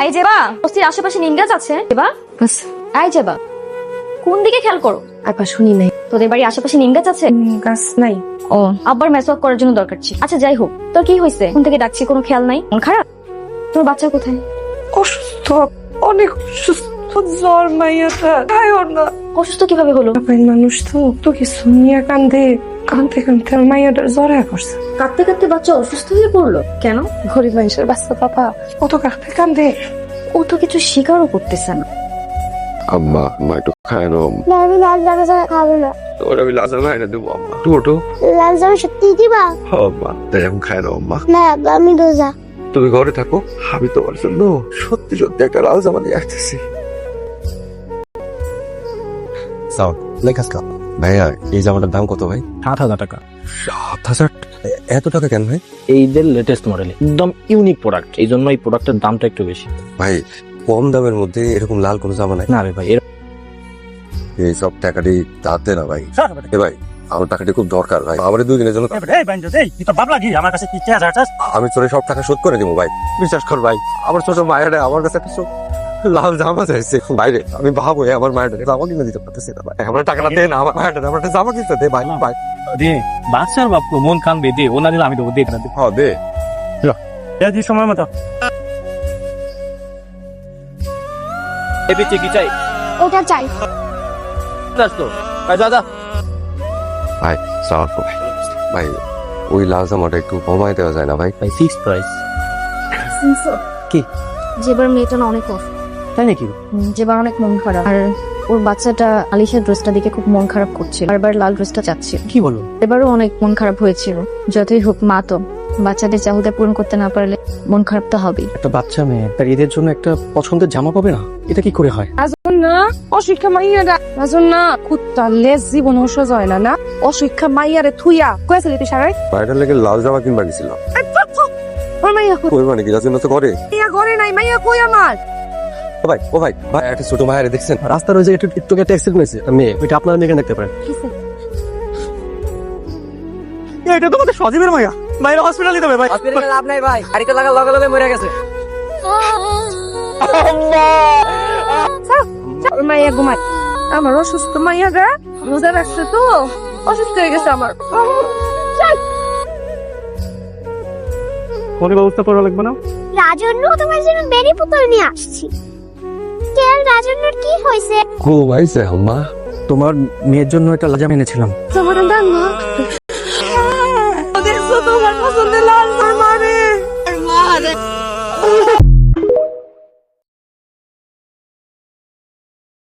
এই যেবা বস্তির আশেপাশে নিম গাছ আছে যেবা বাস এই যেবা কোন দিকে খেয়াল করো আপা শুনি নাই। তোদের বাড়ির আশেপাশে নিম গাছ আছে? গাছ নাই। ও আব্বার মেসওয়াক করার জন্য দরকার ছিল। আচ্ছা যাই হোক, তোর কি হয়েছে? কোন থেকে ডাকছি কোনো খেয়াল নাই? মন খারাপ? তোর বাচ্চা কোথায়? অসুস্থ, অনেক অসুস্থ, জ্বর মাইয়াটা খায়ও না। অসুস্থ কিভাবে হলো? বাপের মানুষ তো কিছু নিয়ে কান্দে কান্দতে কান্দতে মাইয়াটার জ্বর হয়ে পড়ছে। কাঁদতে কাঁদতে বাচ্চা অসুস্থ হয়ে পড়লো কেন? গরিব মানুষের বাচ্চা বাবা কত কাঁদতে কান্দে। ও তো কিছু স্বীকারও করতেছে না। আম্মা আম্মা একটু খায় না আম্মা। না আমি লাল জামা ছাড়া খাবো না। তোর আমি লাজা ভাই না দেবো আম্মা। একটু ওঠো। লাল জামা সত্যি দিবা? হ্যাঁ আম্মা, তাই এখন খায় না আম্মা। না আব্বা, আমি রোজা। তুমি ঘরে থাকো, আমি তোমার জন্য সত্যি সত্যি একটা লাল জামা নিয়ে আসতেছি। ভাইয়া এই জামাটার দাম কত ভাই? 7,000 টাকা। 7,000? এত টাকা কেন ভাই? এইদের লেটেস্ট মডেল, একদম ইউনিক প্রোডাক্ট, এই জন্য এই প্রোডাক্টের দামটা একটু বেশি। ভাই কম দামের মধ্যে এরকম লাল কোনো জামা নাই? না রে ভাই, এই সব টাকাটি তাতে না ভাই। এ ভাই আমার টাকাটি খুব দরকার ভাই, আমার 2 দিনের জন্য। আমি তোর সব টাকা শোধ করে দিব ভাই, বিশ্বাস কর ভাই। আমার ছোট মায়ের আমার কাছে একটা লাল জামা চাইছে বাইরে, আমি ভাবো আমার মায়ের জামা কিনে দিতে পারতেছি না ভাই। আমার টাকাটা দে না, আমার মায়ের আমার একটা জামা কিনতে দে ভাই। ভাই দে, বাচ্চার বাপ মন কানবে, দে, ও না দিলে আমি দেবো, দে না, দে। হ্যাঁ দে। দিই সময় মতো। এ পিছে কি চাই? ওটা চাই। যাস তো ভাই, যা যা। ভাই সালাম ভাই। ভাই ওই লাল জামাটা একটু কমাই দেওয়া যায় না ভাই? ভাই ফিক্সড প্রাইস। কি? যেবার মেয়েটা না অনেক অফ, তাই নাকি? যেবার অনেক মন খারাপ, আর ওর বাচ্চাটা আলিশার ড্রেসটা দেখে খুব মন খারাপ করছিল, বারবার লাল ড্রেসটা চাচ্ছিল। কি বলো? এবারও অনেক মন খারাপ হয়েছিল। যতই হোক মা তো, বাচ্চাদের চাহিদা পূরণ করতে না পারলে মন খারাপ তো হবেই। একটা বাচ্চা মেয়ে তার ঈদের জন্য একটা পছন্দের জামা পাবে না, এটা কি করে হয়? রাজন না অশিক্ষা মাইয়ারা, রাজন না কুত্তা লেজ জীবন সহজ হয় না। না অশিক্ষা মাইয়ারে থুইয়া কয়েছিল তুই সারাই ভাইটার লেগে লাল জামা কিনবা গেছিল। মাইয়া কই মানে কি রাজের মতো করে? ঘরে নাই, মাইয়া কই আমার? ও ভাই ও ভাই ভাই একটা ছোট মায়ের দেখছেন? রাস্তার ওই যে একটু অ্যাক্সিডেন্ট হয়েছে, মেয়ে, ওইটা আপনার মেয়েকে দেখতে পারেন। এটা তো আমাদের সজীবের মায়া, বাইরে হসপিটাল দিতে হবে ভাই। হসপিটালে লাভ নাই ভাই, গাড়িতে লাগার লগে লগে মরে গেছে। মাইয়া ঘুমাই, আমার অসুস্থ মাইয়া গা রোজা রাখছে তো অসুস্থ হয়ে গেছে আমার। কোনো ব্যবস্থা করা লাগবে না? রাজন্য তোমার জন্য বেরি পুতুল নিয়ে আসছি। কেন রাজন্যর কি হয়েছে? ও ভাইছে আম্মা, তোমার মেয়ের জন্য একটা লাজাম এনেছিলাম। তোমার দান না দেখছো তোমার পছন্দের লাল মারে।